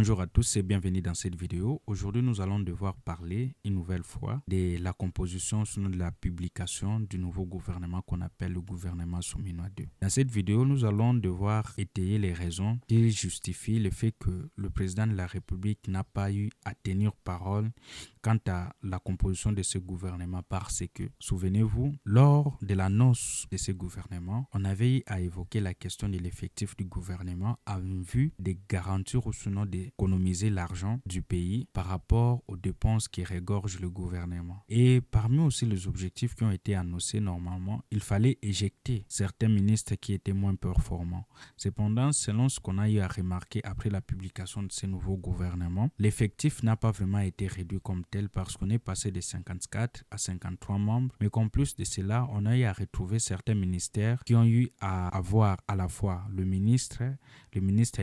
Bonjour à tous et bienvenue dans cette vidéo. Aujourd'hui, nous allons devoir parler une nouvelle fois de la composition, sinon de la publication du nouveau gouvernement qu'on appelle le gouvernement Souminois II. Dans cette vidéo, nous allons devoir étayer les raisons qui justifient le fait que le président de la République n'a pas eu à tenir parole quant à la composition de ce gouvernement parce que, souvenez-vous, lors de l'annonce de ce gouvernement, on avait eu à évoquer la question de l'effectif du gouvernement en vue de garantir ou sinon d'économiser l'argent du pays par rapport aux dépenses qui regorgent le gouvernement. Et parmi aussi les objectifs qui ont été annoncés normalement, il fallait éjecter certains ministres qui étaient moins performants. Cependant, selon ce qu'on a eu à remarquer après la publication de ce nouveau gouvernement, l'effectif n'a pas vraiment été réduit comme tel parce qu'on est passé de 54 à 53 membres, mais qu'en plus de cela, on a eu à retrouver certains ministères qui ont eu à avoir à la fois le ministre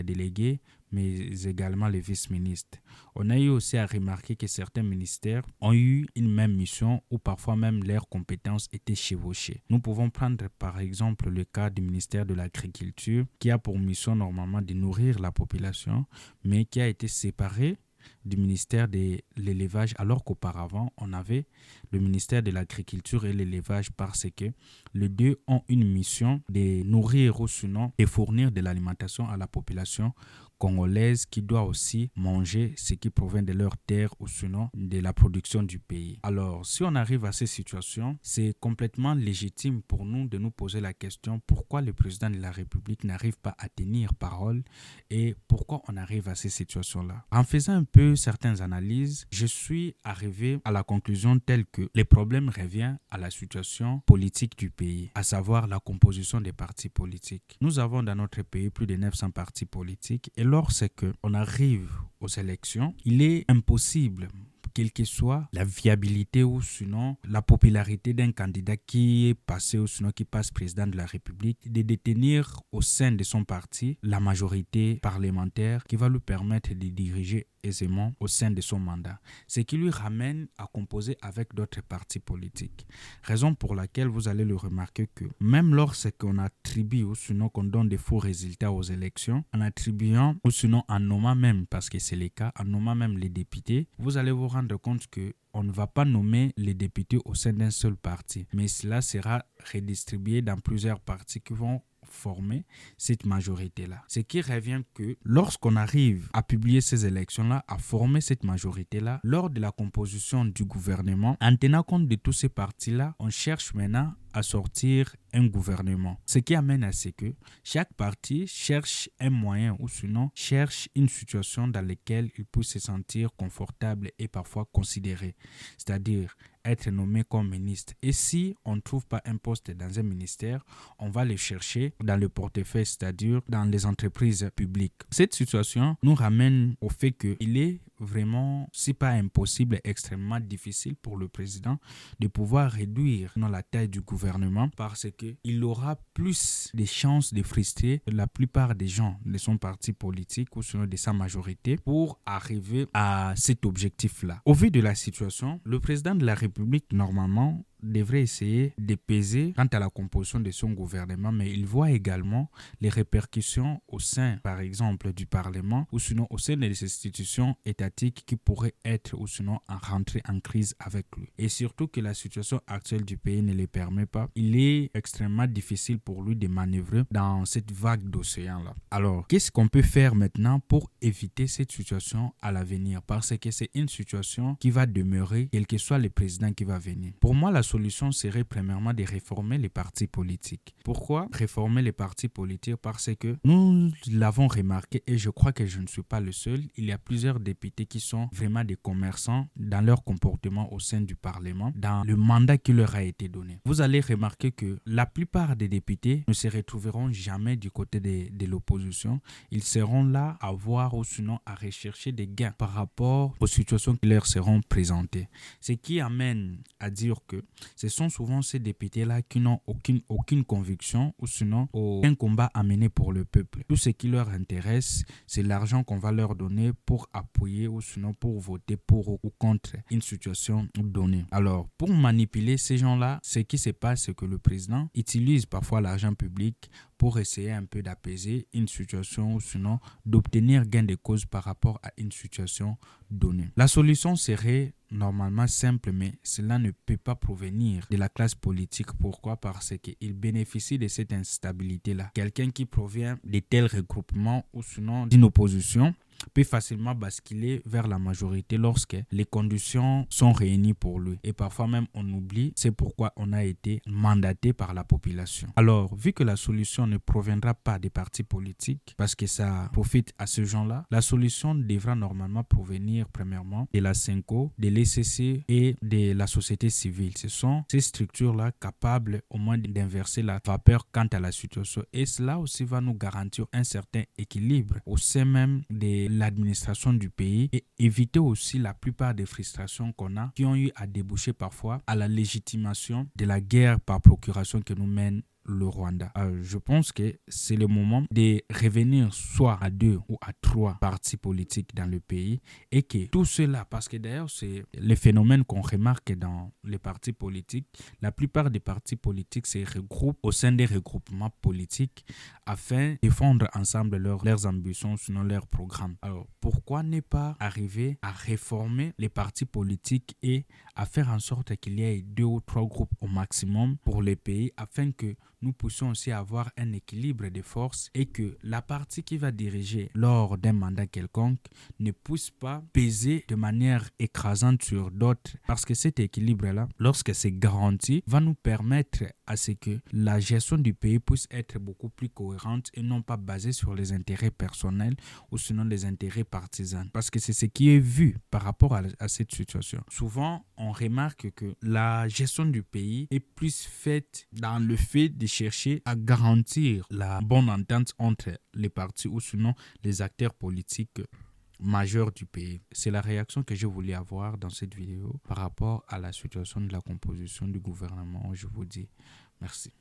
délégué, mais également les vice-ministres. On a eu aussi à remarquer que certains ministères ont eu une même mission ou parfois même leurs compétences étaient chevauchées. Nous pouvons prendre par exemple le cas du ministère de l'Agriculture qui a pour mission normalement de nourrir la population, mais qui a été séparé du ministère de l'élevage alors qu'auparavant on avait le ministère de l'Agriculture et l'élevage parce que les deux ont une mission de nourrir ou sinon de fournir de l'alimentation à la population congolaise qui doit aussi manger ce qui provient de leurs terres ou sinon de la production du pays. Alors, si on arrive à ces situations, c'est complètement légitime pour nous de nous poser la question pourquoi le président de la République n'arrive pas à tenir parole et pourquoi on arrive à ces situations-là. En faisant un peu certaines analyses, je suis arrivé à la conclusion telle que les problèmes reviennent à la situation politique du pays, à savoir la composition des partis politiques. Nous avons dans notre pays plus de 900 partis politiques et lorsqu'on arrive aux élections, il est impossible, quelle que soit la viabilité ou sinon la popularité d'un candidat qui est passé ou sinon qui passe président de la République, de détenir au sein de son parti la majorité parlementaire qui va lui permettre de diriger aisément au sein de son mandat, ce qui lui ramène à composer avec d'autres partis politiques. Raison pour laquelle vous allez le remarquer que même lorsqu'on attribue ou sinon qu'on donne des faux résultats aux élections, en attribuant ou sinon en nommant même, parce que c'est le cas, en nommant même les députés, vous allez vous rendre compte que on ne va pas nommer les députés au sein d'un seul parti, mais cela sera redistribué dans plusieurs partis qui vont former cette majorité-là. Ce qui revient que lorsqu'on arrive à publier ces élections-là, à former cette majorité-là, lors de la composition du gouvernement, en tenant compte de tous ces partis-là, on cherche maintenant à sortir un gouvernement. Ce qui amène à ce que chaque parti cherche un moyen ou sinon cherche une situation dans laquelle il peut se sentir confortable et parfois considéré. C'est-à-dire être nommé comme ministre. Et si on ne trouve pas un poste dans un ministère, on va le chercher dans le portefeuille, c'est-à-dire dans les entreprises publiques. Cette situation nous ramène au fait qu'il est vraiment, si pas impossible, extrêmement difficile pour le président de pouvoir réduire la taille du gouvernement parce qu'il aura plus de chances de frustrer la plupart des gens de son parti politique ou sinon de sa majorité pour arriver à cet objectif-là. Au vu de la situation, le président de la République, normalement, devrait essayer de peser quant à la composition de son gouvernement, mais il voit également les répercussions au sein, par exemple, du Parlement ou sinon au sein des institutions étatiques qui pourraient être ou sinon rentrer en crise avec lui. Et surtout que la situation actuelle du pays ne le permet pas, il est extrêmement difficile pour lui de manœuvrer dans cette vague d'océan-là. Alors, qu'est-ce qu'on peut faire maintenant pour éviter cette situation à l'avenir? Parce que c'est une situation qui va demeurer, quel que soit le président qui va venir. Pour moi, la solution serait premièrement de réformer les partis politiques. Pourquoi réformer les partis politiques? Parce que nous l'avons remarqué et je crois que je ne suis pas le seul. Il y a plusieurs députés qui sont vraiment des commerçants dans leur comportement au sein du Parlement, dans le mandat qui leur a été donné. Vous allez remarquer que la plupart des députés ne se retrouveront jamais du côté de l'opposition. Ils seront là à voir ou sinon à rechercher des gains par rapport aux situations qui leur seront présentées. Ce qui amène à dire que ce sont souvent ces députés-là qui n'ont aucune conviction ou sinon aucun combat à mener pour le peuple. Tout ce qui leur intéresse, c'est l'argent qu'on va leur donner pour appuyer ou sinon pour voter pour ou contre une situation donnée. Alors, pour manipuler ces gens-là, ce qui se passe, c'est que le président utilise parfois l'argent public pour essayer un peu d'apaiser une situation ou sinon d'obtenir gain de cause par rapport à une situation donnée. La solution serait normalement simple, mais cela ne peut pas provenir de la classe politique. Pourquoi? Parce qu'il bénéficie de cette instabilité-là. Quelqu'un qui provient de tels regroupements ou sinon d'une opposition peut facilement basculer vers la majorité lorsque les conditions sont réunies pour lui. Et parfois même on oublie, c'est pourquoi on a été mandaté par la population. Alors, vu que la solution ne proviendra pas des partis politiques, parce que ça profite à ce gens-là, la solution devra normalement provenir premièrement de la SENCO, de l'ECC et de la société civile. Ce sont ces structures-là capables au moins d'inverser la vapeur quant à la situation. Et cela aussi va nous garantir un certain équilibre au sein même de l'administration du pays et éviter aussi la plupart des frustrations qu'on a qui ont eu à déboucher parfois à la légitimation de la guerre par procuration que nous mène le Rwanda. Je pense que c'est le moment de revenir soit à 2 ou à 3 partis politiques dans le pays et que tout cela, parce que d'ailleurs c'est le phénomène qu'on remarque dans les partis politiques, la plupart des partis politiques se regroupent au sein des regroupements politiques afin de défendre ensemble leurs ambitions, sinon leurs programmes. Alors pourquoi ne pas arriver à réformer les partis politiques et à faire en sorte qu'il y ait 2 ou 3 groupes au maximum pour les pays afin que nous puissions aussi avoir un équilibre de forces et que la partie qui va diriger lors d'un mandat quelconque ne puisse pas peser de manière écrasante sur d'autres, parce que cet équilibre-là, lorsque c'est garanti, va nous permettre à ce que la gestion du pays puisse être beaucoup plus cohérente et non pas basée sur les intérêts personnels ou sinon les intérêts partisans, parce que c'est ce qui est vu par rapport à cette situation. Souvent, on remarque que la gestion du pays est plus faite dans le fait de chercher à garantir la bonne entente entre les partis ou sinon les acteurs politiques majeurs du pays. C'est la réaction que je voulais avoir dans cette vidéo par rapport à la situation de la composition du gouvernement. Je vous dis merci.